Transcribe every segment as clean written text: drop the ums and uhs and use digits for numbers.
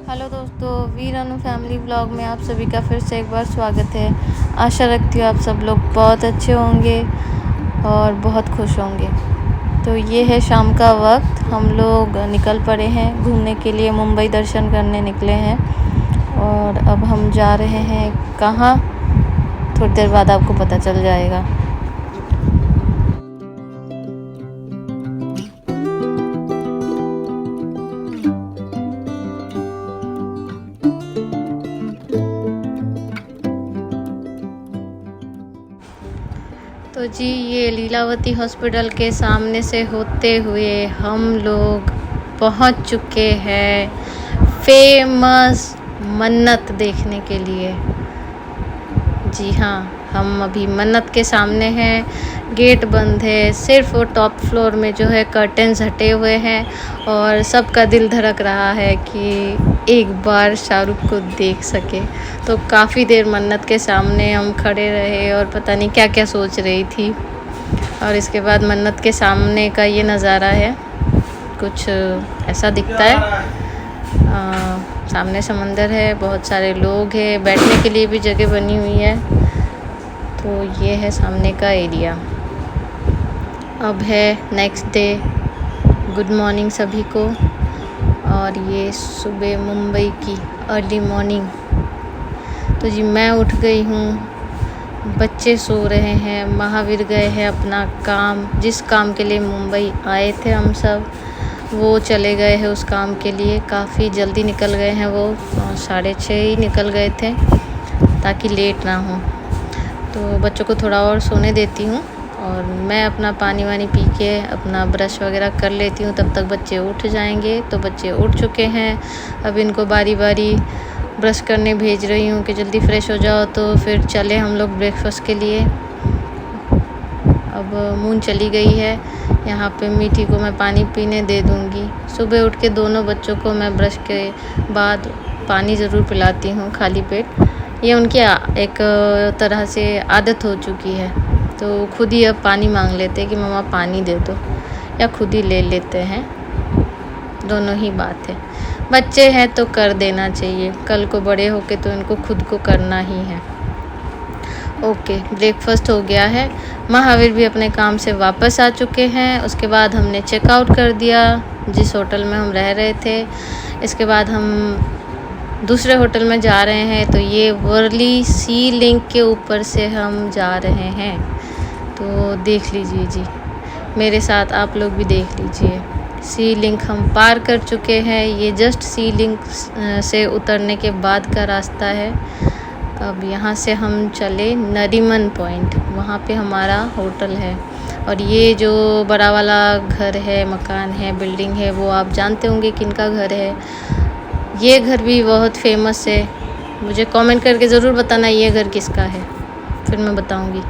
Hello दोस्तों, वीर अनु family vlog में आप सभी का फिर से एक बार स्वागत है। आशा रखती हूँ आप सब लोग बहुत अच्छे होंगे और बहुत खुश होंगे। तो ये है शाम का वक्त, हम लोग निकल पड़े हैं घूमने के लिए, मुंबई दर्शन करने निकले हैं। और अब हम जा रहे हैं कहाँ, थोड़ी देर बाद आपको पता चल जाएगा। तो जी, ये लीलावती हॉस्पिटल के सामने से होते हुए हम लोग पहुंच चुके हैं फेमस मन्नत देखने के लिए। जी हाँ, हम अभी मन्नत के सामने हैं। गेट बंद है, सिर्फ वो टॉप फ्लोर में जो है कर्टेन्स हटे हुए हैं और सबका दिल धड़क रहा है कि एक बार शाहरुख को देख सके। तो काफ़ी देर मन्नत के सामने हम खड़े रहे और पता नहीं क्या क्या सोच रही थी। और इसके बाद मन्नत के सामने का ये नज़ारा है, कुछ ऐसा दिखता है। सामने समंदर है, बहुत सारे लोग हैं, बैठने के लिए भी जगह बनी हुई है। तो ये है सामने का एरिया। अब है नेक्स्ट डे। गुड मॉर्निंग सभी को। और ये सुबह मुंबई की अर्ली मॉर्निंग। तो जी मैं उठ गई हूँ, बच्चे सो रहे हैं, महावीर गए हैं अपना काम, जिस काम के लिए मुंबई आए थे हम सब, वो चले गए हैं उस काम के लिए। काफ़ी जल्दी निकल गए हैं वो, 6:30 ही निकल गए थे ताकि लेट ना हो। तो बच्चों को थोड़ा और सोने देती हूँ और मैं अपना पानी वानी पी के अपना ब्रश वगैरह कर लेती हूँ। तब तक बच्चे उठ जाएंगे। तो बच्चे उठ चुके हैं, अब इनको बारी बारी ब्रश करने भेज रही हूँ कि जल्दी फ्रेश हो जाओ तो फिर चले हम लोग ब्रेकफास्ट के लिए। अब मून चली गई है, यहाँ पे मीठी को मैं पानी पीने दे दूँगी। सुबह उठ के दोनों बच्चों को मैं ब्रश के बाद पानी ज़रूर पिलाती हूँ खाली पेट। ये उनकी एक तरह से आदत हो चुकी है, तो खुद ही अब पानी मांग लेते हैं कि मम्मा पानी दे दो, या खुद ही ले लेते हैं। दोनों ही बात है, बच्चे हैं तो कर देना चाहिए, कल को बड़े होके तो इनको खुद को करना ही है। ओके, ब्रेकफास्ट हो गया है। महावीर भी अपने काम से वापस आ चुके हैं। उसके बाद हमने चेकआउट कर दिया जिस होटल में हम रह रहे थे। इसके बाद हम दूसरे होटल में जा रहे हैं। तो ये वर्ली सी लिंक के ऊपर से हम जा रहे हैं, तो देख लीजिए जी, मेरे साथ आप लोग भी देख लीजिए। सी लिंक हम पार कर चुके हैं। ये जस्ट सी लिंक से उतरने के बाद का रास्ता है। अब यहाँ से हम चले नरीमन पॉइंट, वहाँ पे हमारा होटल है। और ये जो बड़ा वाला घर है, मकान है, बिल्डिंग है, वो आप जानते होंगे किनका घर है। ये घर भी बहुत फेमस है। मुझे कमेंट करके ज़रूर बताना ये घर किसका है, फिर मैं बताऊंगी।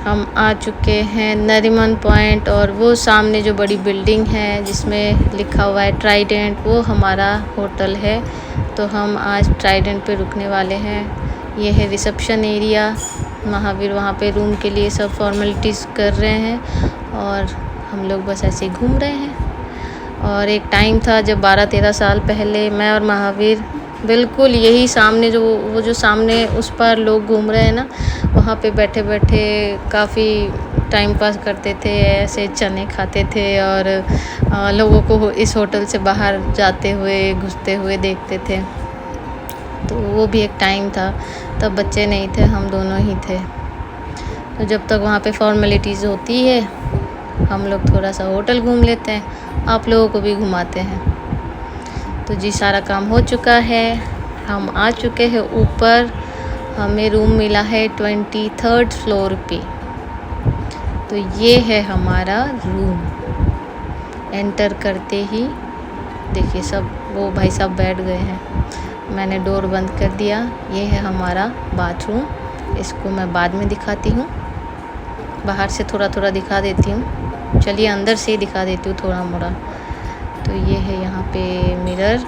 हम आ चुके हैं नरीमन पॉइंट, और वो सामने जो बड़ी बिल्डिंग है जिसमें लिखा हुआ है ट्राइडेंट, वो हमारा होटल है। तो हम आज ट्राइडेंट पे रुकने वाले हैं। ये है रिसेप्शन एरिया। महावीर वहाँ पे रूम के लिए सब फॉर्मेलिटीज़ कर रहे हैं और हम लोग बस ऐसे ही घूम रहे हैं। और एक टाइम था जब 12-13 साल पहले मैं और महावीर बिल्कुल यही सामने जो वो जो सामने उस पर लोग घूम रहे हैं ना, वहाँ पे बैठे बैठे काफ़ी टाइम पास करते थे, ऐसे चने खाते थे और लोगों को इस होटल से बाहर जाते हुए घुसते हुए देखते थे। तो वो भी एक टाइम था, तब बच्चे नहीं थे, हम दोनों ही थे। तो जब तक वहाँ पे फॉर्मेलिटीज़ होती है हम लोग थोड़ा सा होटल घूम लेते हैं, आप लोगों को भी घुमाते हैं। तो जी सारा काम हो चुका है, हम आ चुके हैं ऊपर। हमें रूम मिला है 23rd फ्लोर पे। तो ये है हमारा रूम। एंटर करते ही देखिए सब वो भाई साहब बैठ गए हैं। मैंने डोर बंद कर दिया। ये है हमारा बाथरूम, इसको मैं बाद में दिखाती हूँ, बाहर से थोड़ा थोड़ा दिखा देती हूँ। चलिए अंदर से ही दिखा देती हूँ थोड़ा मोड़ा। तो ये है यहाँ पे मिरर,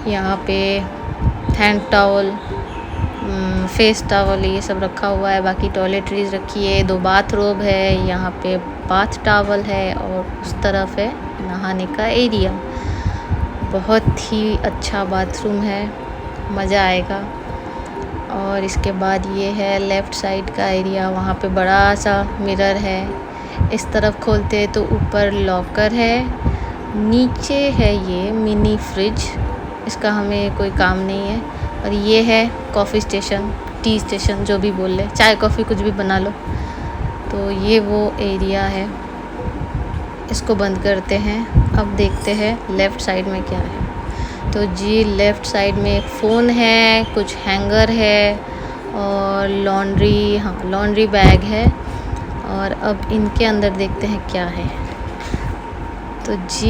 यहाँ पे हैंड टॉवल, फेस टॉवल ये सब रखा हुआ है। बाकी टॉयलेटरीज रखी है, 2 बाथरोब है, यहाँ पे बाथ टॉवल है और उस तरफ है नहाने का एरिया। बहुत ही अच्छा बाथरूम है, मज़ा आएगा। और इसके बाद ये है लेफ़्ट साइड का एरिया, वहाँ पे बड़ा सा मिरर है। इस तरफ खोलते हैं तो ऊपर लॉकर है, नीचे है ये मिनी फ्रिज, इसका हमें कोई काम नहीं है। और ये है कॉफ़ी स्टेशन, टी स्टेशन, जो भी बोल ले, चाय कॉफ़ी कुछ भी बना लो। तो ये वो एरिया है। इसको बंद करते हैं। अब देखते हैं लेफ़्ट साइड में क्या है। तो जी लेफ़्ट साइड में एक फ़ोन है, कुछ हैंगर है और लॉन्ड्री, हाँ लॉन्ड्री बैग है। और अब इनके अंदर देखते हैं क्या है। तो जी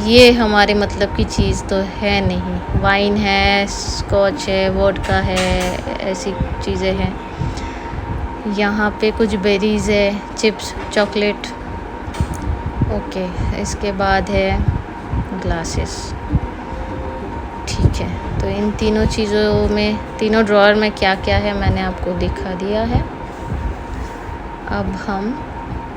ये हमारे मतलब की चीज़ तो है नहीं। वाइन है, स्कॉच है, वोडका है, ऐसी चीज़ें हैं। यहाँ पे कुछ बेरीज़ है, चिप्स, चॉकलेट। ओके, इसके बाद है ग्लासेस। ठीक है, तो इन तीनों चीज़ों में, तीनों ड्रॉअर में क्या क्या है मैंने आपको दिखा दिया है। अब हम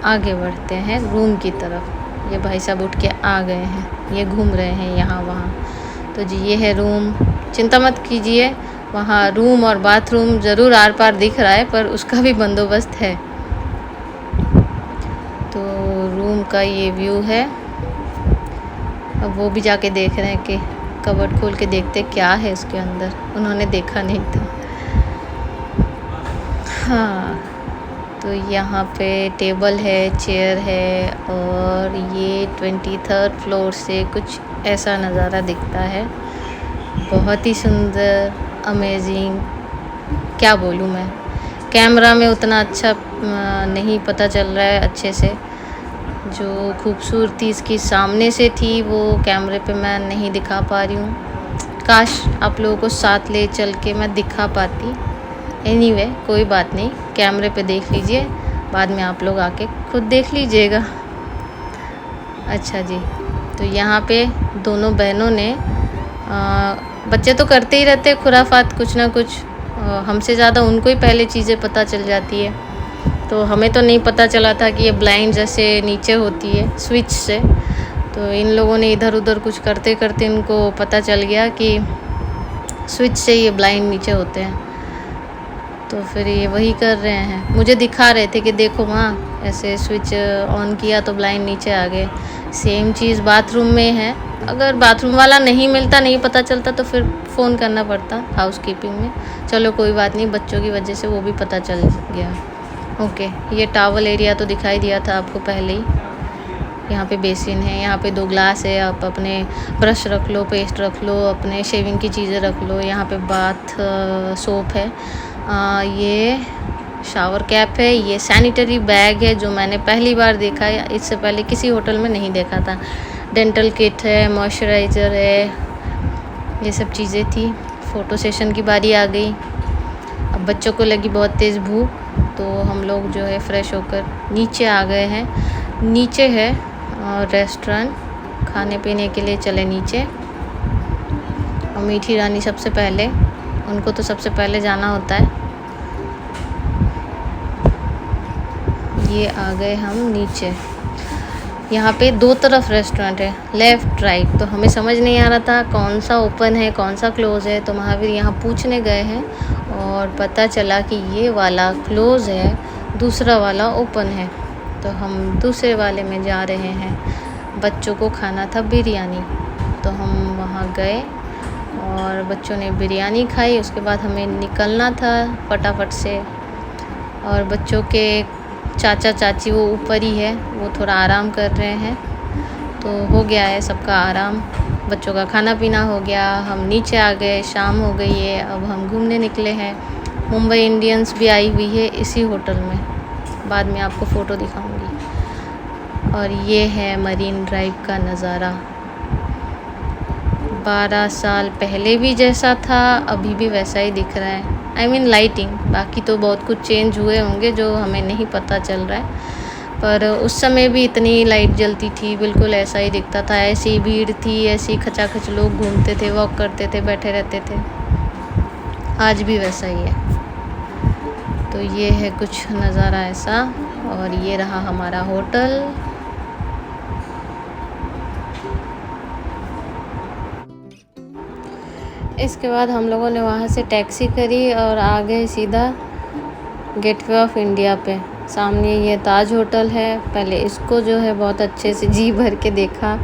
आगे बढ़ते हैं रूम की तरफ। ये भाई साहब उठ के आ गए हैं, ये घूम रहे हैं यहाँ वहाँ। तो जी ये है रूम। चिंता मत कीजिए, वहाँ रूम और बाथरूम ज़रूर आर पार दिख रहा है, पर उसका भी बंदोबस्त है। तो रूम का ये व्यू है। अब वो भी जाके देख रहे हैं कि कबर्ड खोल के देखते क्या है उसके अंदर, उन्होंने देखा नहीं था। हाँ, तो यहाँ पे टेबल है, चेयर है और ये 23rd फ्लोर से कुछ ऐसा नज़ारा दिखता है। बहुत ही सुंदर, अमेजिंग, क्या बोलूँ मैं। कैमरा में उतना अच्छा नहीं पता चल रहा है अच्छे से। जो खूबसूरती इसकी सामने से थी वो कैमरे पे मैं नहीं दिखा पा रही हूँ। काश आप लोगों को साथ ले चल के मैं दिखा पाती। एनीवे, कोई बात नहीं, कैमरे पे देख लीजिए, बाद में आप लोग आके खुद देख लीजिएगा। अच्छा जी, तो यहाँ पे दोनों बहनों ने बच्चे तो करते ही रहते हैं खुराफात कुछ ना कुछ, हमसे ज़्यादा उनको ही पहले चीज़ें पता चल जाती है। तो हमें तो नहीं पता चला था कि ये ब्लाइंड जैसे नीचे होती है स्विच से। तो इन लोगों ने इधर उधर कुछ करते करते इनको पता चल गया कि स्विच से ये ब्लाइंड नीचे होते हैं। तो फिर ये वही कर रहे हैं, मुझे दिखा रहे थे कि देखो माँ, ऐसे स्विच ऑन किया तो ब्लाइंड नीचे आ गए। सेम चीज़ बाथरूम में है। अगर बाथरूम वाला नहीं मिलता, नहीं पता चलता, तो फिर फ़ोन करना पड़ता हाउस कीपिंग में। चलो कोई बात नहीं, बच्चों की वजह से वो भी पता चल गया। ओके, ये टॉवल एरिया तो दिखाई दिया था आपको पहले ही। यहाँ पे बेसिन है, यहाँ पे 2 ग्लास है, आप अपने ब्रश रख लो, पेस्ट रख लो, अपने शेविंग की चीज़ें रख लो। यहाँ पे बाथ सोप है, ये शावर कैप है, ये सैनिटरी बैग है जो मैंने पहली बार देखा है, इससे पहले किसी होटल में नहीं देखा था। डेंटल किट है, मॉइस्चराइज़र है, ये सब चीज़ें थी। फ़ोटो सेशन की बारी आ गई। अब बच्चों को लगी बहुत तेज़ भूख, तो हम लोग जो है फ्रेश होकर नीचे आ गए हैं। नीचे है रेस्टोरेंट, खाने पीने के लिए चले नीचे। और मीठी रानी सबसे पहले, उनको तो सबसे पहले जाना होता है। ये आ गए हम नीचे। यहाँ पे 2 तरफ रेस्टोरेंट है, लेफ़्ट राइट। तो हमें समझ नहीं आ रहा था कौन सा ओपन है कौन सा क्लोज़ है। तो महावीर यहाँ पूछने गए हैं और पता चला कि ये वाला क्लोज़ है, दूसरा वाला ओपन है। तो हम दूसरे वाले में जा रहे हैं। बच्चों को खाना था बिरयानी, तो हम वहाँ गए और बच्चों ने बिरयानी खाई। उसके बाद हमें निकलना था फटाफट से। और बच्चों के चाचा चाची वो ऊपर ही है, वो थोड़ा आराम कर रहे हैं। तो हो गया है सबका आराम, बच्चों का खाना पीना हो गया, हम नीचे आ गए, शाम हो गई है। अब हम घूमने निकले हैं। मुंबई इंडियंस भी आई हुई है इसी होटल में, बाद में आपको फ़ोटो दिखाऊंगी। और ये है मरीन ड्राइव का नज़ारा। 12 साल पहले भी जैसा था अभी भी वैसा ही दिख रहा है। आई मीन लाइटिंग, बाकी तो बहुत कुछ चेंज हुए होंगे जो हमें नहीं पता चल रहा है। पर उस समय भी इतनी लाइट जलती थी, बिल्कुल ऐसा ही दिखता था। ऐसी ही भीड़ थी, ऐसी खचाखच लोग घूमते थे, वॉक करते थे, बैठे रहते थे। आज भी वैसा ही है। तो ये है कुछ नज़ारा ऐसा, और ये रहा हमारा होटल। इसके बाद हम लोगों ने वहाँ से टैक्सी करी और आ गए सीधा गेटवे ऑफ इंडिया पे। सामने ये ताज होटल है। पहले इसको जो है बहुत अच्छे से जी भर के देखा।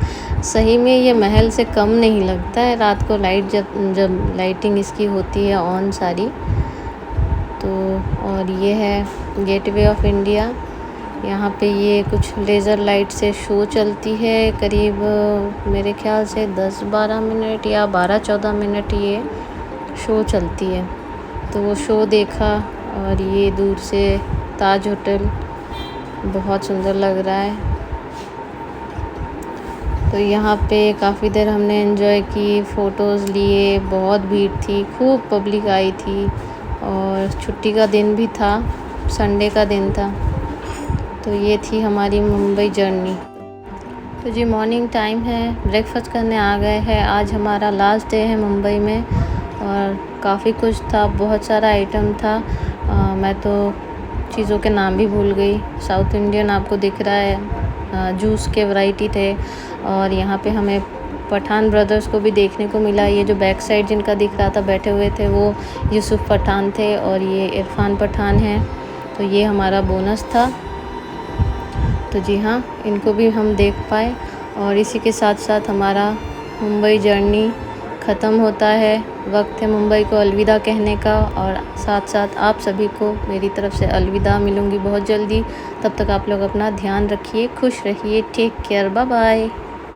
सही में ये महल से कम नहीं लगता है। रात को लाइट जब लाइटिंग इसकी होती है ऑन सारी तो। और ये है गेटवे ऑफ इंडिया। यहाँ पे ये कुछ लेज़र लाइट से शो चलती है, करीब मेरे ख्याल से 10-12 मिनट या 12-14 मिनट ये शो चलती है। तो वो शो देखा। और ये दूर से ताज होटल बहुत सुंदर लग रहा है। तो यहाँ पे काफ़ी देर हमने एंजॉय की, फ़ोटोज़ लिए। बहुत भीड़ थी, खूब पब्लिक आई थी, और छुट्टी का दिन भी था, संडे का दिन था। तो ये थी हमारी मुंबई जर्नी। तो जी मॉर्निंग टाइम है, ब्रेकफास्ट करने आ गए हैं। आज हमारा लास्ट डे है मुंबई में, और काफ़ी कुछ था, बहुत सारा आइटम था। मैं तो चीज़ों के नाम भी भूल गई। साउथ इंडियन आपको दिख रहा है, जूस के वैरायटी थे। और यहाँ पे हमें पठान ब्रदर्स को भी देखने को मिला। ये जो बैक साइड जिनका दिख रहा था बैठे हुए थे वो यूसुफ पठान थे, और ये इरफान पठान हैं। तो ये हमारा बोनस था। तो जी हाँ, इनको भी हम देख पाए। और इसी के साथ साथ हमारा मुंबई जर्नी ख़त्म होता है। वक्त है मुंबई को अलविदा कहने का, और साथ साथ आप सभी को मेरी तरफ से अलविदा। मिलूँगी बहुत जल्दी। तब तक आप लोग अपना ध्यान रखिए, खुश रहिए। Take care, bye bye.